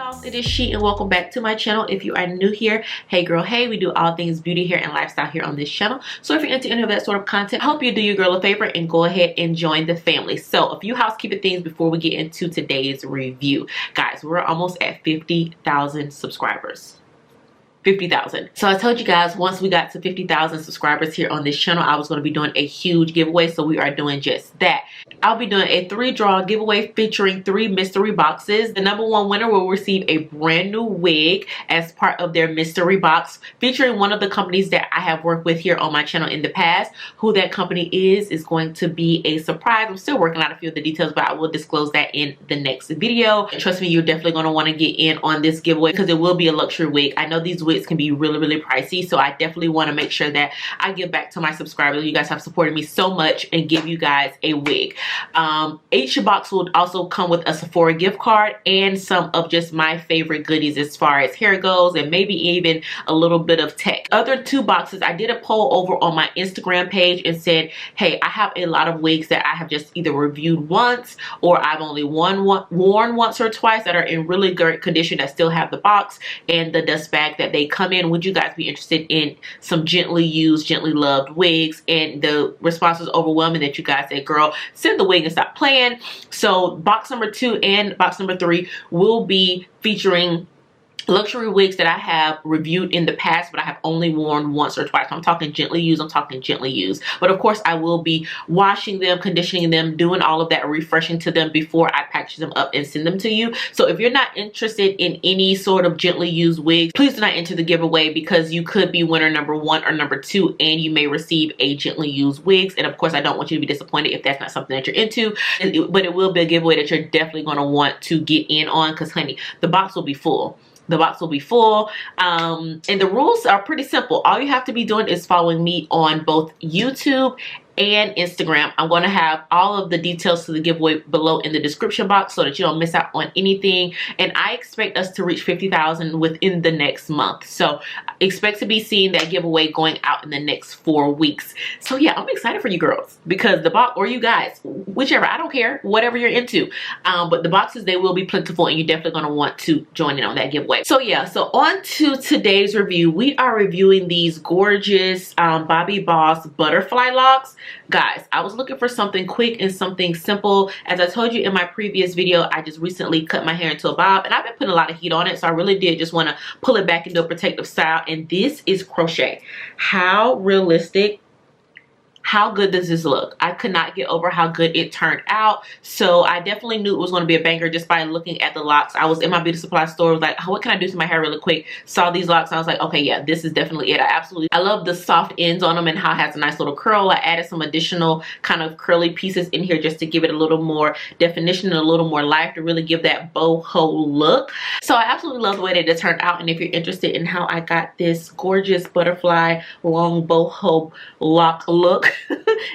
house, it is She and welcome back to my channel. If you are new here, hey girl, hey, we do all things beauty, hair, and lifestyle here on this channel. So if you're into any of that sort of content, I hope you do your girl a favor and go ahead and join the family. So a few housekeeping things before we get into today's review. Guys, we're almost at 50,000 subscribers. 50,000. So I told you guys once we got to 50,000 subscribers here on this channel, I was going to be doing a huge giveaway. So we are doing just that. I'll be doing a 3-draw giveaway featuring 3 mystery boxes. The number 1 winner will receive a brand new wig as part of their mystery box featuring one of the companies that I have worked with here on my channel in the past. Who that company is going to be a surprise. I'm still working out a few of the details, but I will disclose that in the next video. And trust me, you're definitely going to want to get in on this giveaway because it will be a luxury wig. I know these wigs can be really pricey, so I definitely want to make sure that I give back to my subscribers. You guys have supported me so much and give you guys a wig. Each box will also come with a Sephora gift card and some of just my favorite goodies as far as hair goes, and maybe even a little bit of tech. Other 2 boxes, I did a poll over on my Instagram page and said, hey, I have a lot of wigs that I have just either reviewed once or I've only worn once or twice that are in really great condition that still have the box and the dust bag that they come in. Would you guys be interested in some gently used, gently loved wigs? And the response was overwhelming that you guys said, girl, send the wig and stop playing. So box number 2 and box number 3 will be featuring luxury wigs that I have reviewed in the past, but I have only worn once or twice. I'm talking gently used. But of course, I will be washing them, conditioning them, doing all of that refreshing to them before I package them up and send them to you. So if you're not interested in any sort of gently used wigs, please do not enter the giveaway because you could be winner number 1 or number 2 and you may receive a gently used wigs. And of course, I don't want you to be disappointed if that's not something that you're into, but it will be a giveaway that you're definitely going to want to get in on because, honey, the box will be full. The box will be full, and the rules are pretty simple. All you have to be doing is following me on both YouTube and Instagram. I'm going to have all of the details to the giveaway below in the description box so that you don't miss out on anything. And I expect us to reach 50,000 within the next month. So expect to be seeing that giveaway going out in the next 4 weeks. So yeah, I'm excited for you girls because the box, or you guys, whichever, I don't care, whatever you're into. But the boxes, they will be plentiful and you're definitely going to want to join in on that giveaway. So yeah, so on to today's review. We are reviewing these gorgeous BobbiBoss butterfly locks. Guys, I was looking for something quick and something simple. As I told you in my previous video, I just recently cut my hair into a bob and I've been putting a lot of heat on it, so I really did just want to pull it back into a protective style. And this is crochet. How realistic, how good does this look? I could not get over how good it turned out. So I definitely knew it was going to be a banger just by looking at the locks. I was in my beauty supply store, was like, oh, what can I do to my hair really quick? Saw these locks, I was like, okay, yeah, this is definitely it. I love the soft ends on them and how it has a nice little curl. I added some additional kind of curly pieces in here just to give it a little more definition and a little more life to really give that boho look. So I absolutely love the way that it turned out. And if you're interested in how I got this gorgeous butterfly long boho lock look,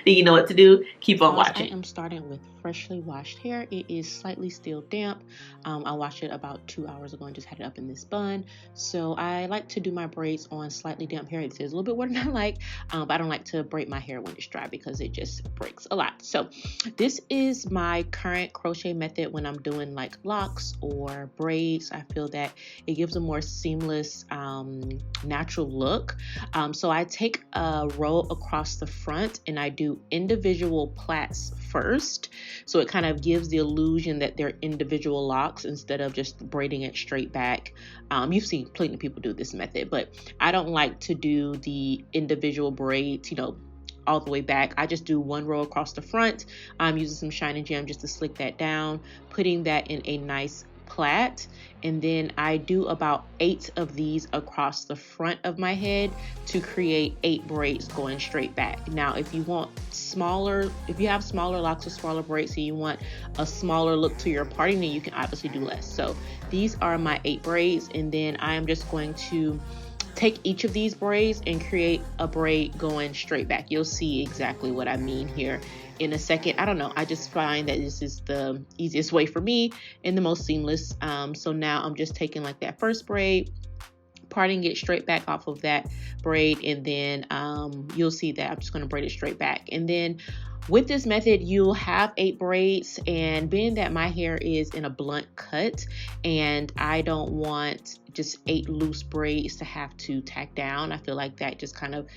do you know what to do? Keep on watching. I am starting with freshly washed hair. It is slightly still damp. I washed it about 2 hours ago and just had it up in this bun. So I like to do my braids on slightly damp hair. It's a little bit more than I like, but I don't like to braid my hair when it's dry because it just breaks a lot. So this is my current crochet method when I'm doing like locks or braids. I feel that it gives a more seamless, natural look. So I take a row across the front and I do individual plaits first. So it kind of gives the illusion that they're individual locks instead of just braiding it straight back. You've seen plenty of people do this method, but I don't like to do the individual braids, you know, all the way back. I just do 1 row across the front. I'm using some shiny gem just to slick that down, putting that in a nice plait, and then I do about 8 of these across the front of my head to create 8 braids going straight back. Now if you want smaller, if you have smaller locks or smaller braids, so you want a smaller look to your parting, then you can obviously do less. So these are my 8 braids, and then I am just going to take each of these braids and create a braid going straight back. You'll see exactly what I mean here in a second. I don't know, I just find that this is the easiest way for me and the most seamless. So now I'm just taking like that first braid, parting it straight back off of that braid, and then you'll see that I'm just going to braid it straight back. And then With this method, you'll have 8 braids, and being that my hair is in a blunt cut and I don't want just 8 loose braids to have to tack down, I feel like that just kind of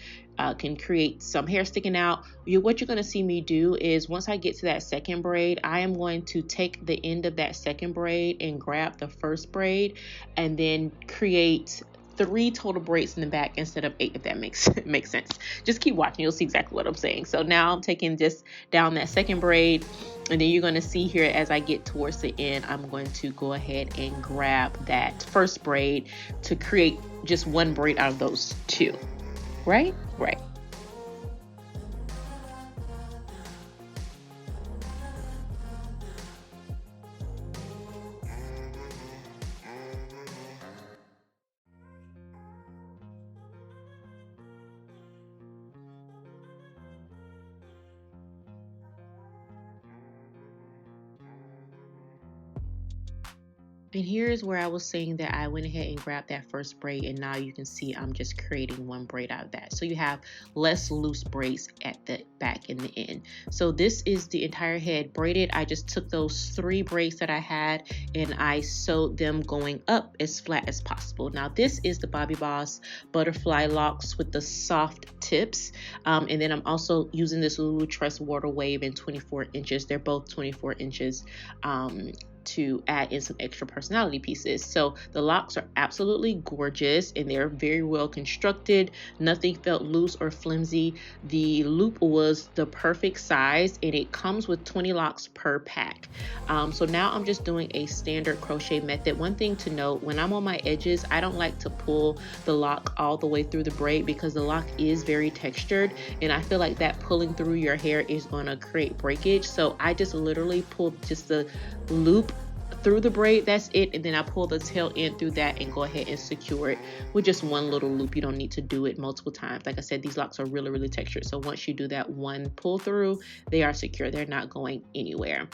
can create some hair sticking out. What you're going to see me do is once I get to that second braid, I am going to take the end of that second braid and grab the first braid and then create 3 total braids in the back instead of 8, if that makes sense. Just keep watching, you'll see exactly what I'm saying. So now I'm taking just down that second braid, and then you're going to see here as I get towards the end, I'm going to go ahead and grab that first braid to create just 1 braid out of those 2. Right? And here's where I was saying that I went ahead and grabbed that first braid, and now you can see I'm just creating 1 braid out of that. So you have less loose braids at the back and the end. So this is the entire head braided. I just took those 3 braids that I had and I sewed them going up as flat as possible. Now this is the BobbiBoss butterfly locks with the soft tips. And then I'm also using this Lulu Trust Water Wave in 24 inches. They're both 24 inches. To add in some extra personality pieces. So the locks are absolutely gorgeous and they're very well constructed. Nothing felt loose or flimsy. The loop was the perfect size and it comes with 20 locks per pack. So now I'm just doing a standard crochet method. One thing to note, when I'm on my edges, I don't like to pull the lock all the way through the braid because the lock is very textured and I feel like that pulling through your hair is going to create breakage. So I just literally pull just the loop through the braid, that's it, and then I pull the tail end through that and go ahead and secure it with just 1 little loop. You don't need to do it multiple times. Like I said, these locks are really textured, so once you do that 1 pull through, they are secure. They're not going anywhere.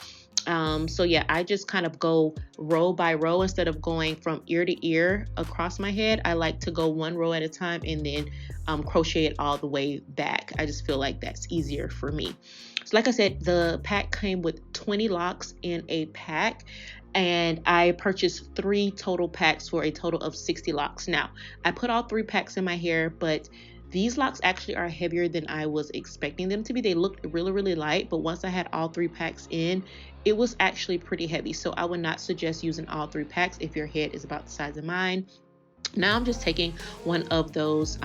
So yeah, I just kind of go row by row instead of going from ear to ear across my head. I like to go 1 row at a time and then crochet it all the way back. I just feel like that's easier for me. So like I said, the pack came with 20 locks in a pack, and I purchased 3 total packs for a total of 60 locks. Now, I put all 3 packs in my hair, but these locks actually are heavier than I was expecting them to be. They looked really light, but once I had all 3 packs in, it was actually pretty heavy. So I would not suggest using all 3 packs if your head is about the size of mine. Now I'm just taking one of those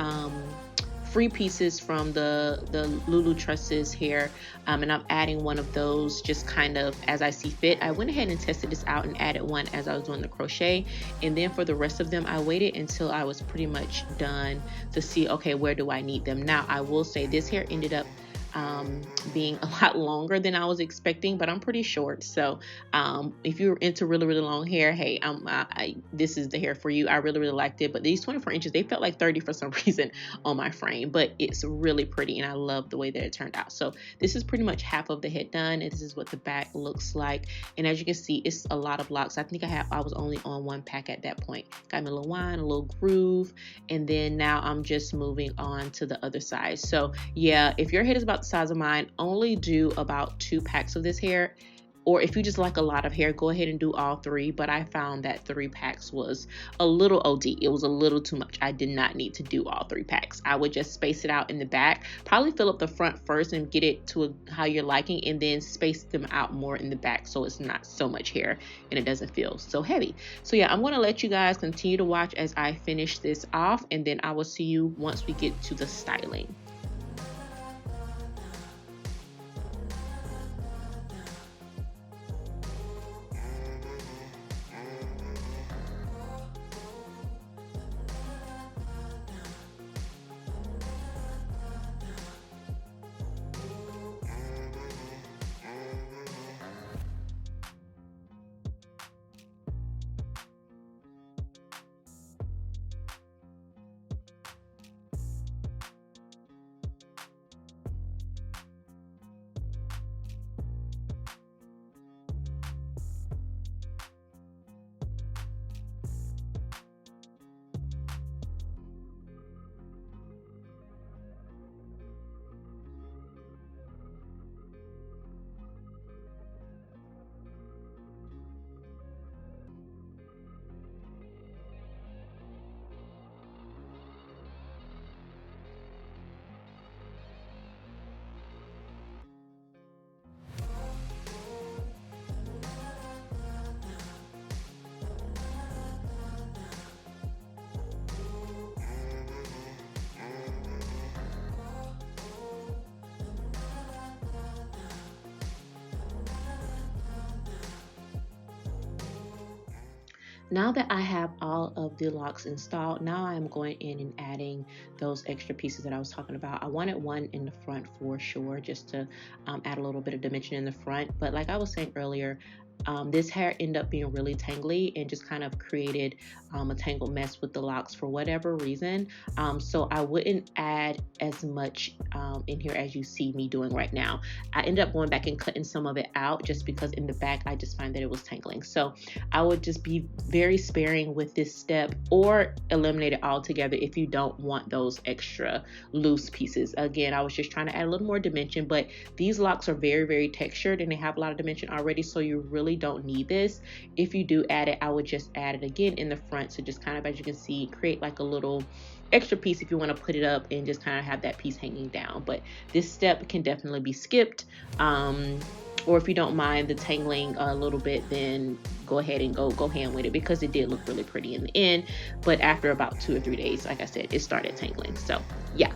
free pieces from the Lulu Trusses hair, and I'm adding one of those just kind of as I see fit. I went ahead and tested this out and added one as I was doing the crochet, and then for the rest of them I waited until I was pretty much done to see, okay, where do I need them. Now I will say this hair ended up being a lot longer than I was expecting, but I'm pretty short. So if you're into really long hair, hey, this is the hair for you. I really liked it, but these 24 inches, they felt like 30 for some reason on my frame, but it's really pretty and I love the way that it turned out. So this is pretty much half of the head done, and this is what the back looks like. And as you can see, it's a lot of locks. I think I was only on 1 pack at that point. Got me a little wine, a little groove, and then now I'm just moving on to the other side. So yeah, if your head is about the size of mine, only do about 2 packs of this hair. Or if you just like a lot of hair, go ahead and do all 3. But I found that 3 packs was a little OD. It was a little too much. I did not need to do all 3 packs. I would just space it out in the back. Probably fill up the front first and get it to how you're liking, and then space them out more in the back so it's not so much hair and it doesn't feel so heavy. So yeah, I'm going to let you guys continue to watch as I finish this off, and then I will see you once we get to the styling. Now that I have all of the locks installed, now I'm going in and adding those extra pieces that I was talking about. I wanted one in the front for sure, just to add a little bit of dimension in the front. But like I was saying earlier, this hair ended up being really tangly and just kind of created a tangled mess with the locks for whatever reason. So I wouldn't add as much in here as you see me doing right now. I ended up going back and cutting some of it out just because in the back I just find that it was tangling. So I would just be very sparing with this step, or eliminate it altogether if you don't want those extra loose pieces. Again, I was just trying to add a little more dimension, but these locks are very, very textured and they have a lot of dimension already, so you really don't need this. If you do add it, I would just add it again in the front, so just kind of, as you can see, create like a little extra piece if you want to put it up and just kind of have that piece hanging down. But this step can definitely be skipped, or if you don't mind the tangling a little bit, then go ahead and go hand with it, because it did look really pretty in the end. But after about 2 or 3 days, like I said, it started tangling. So yeah,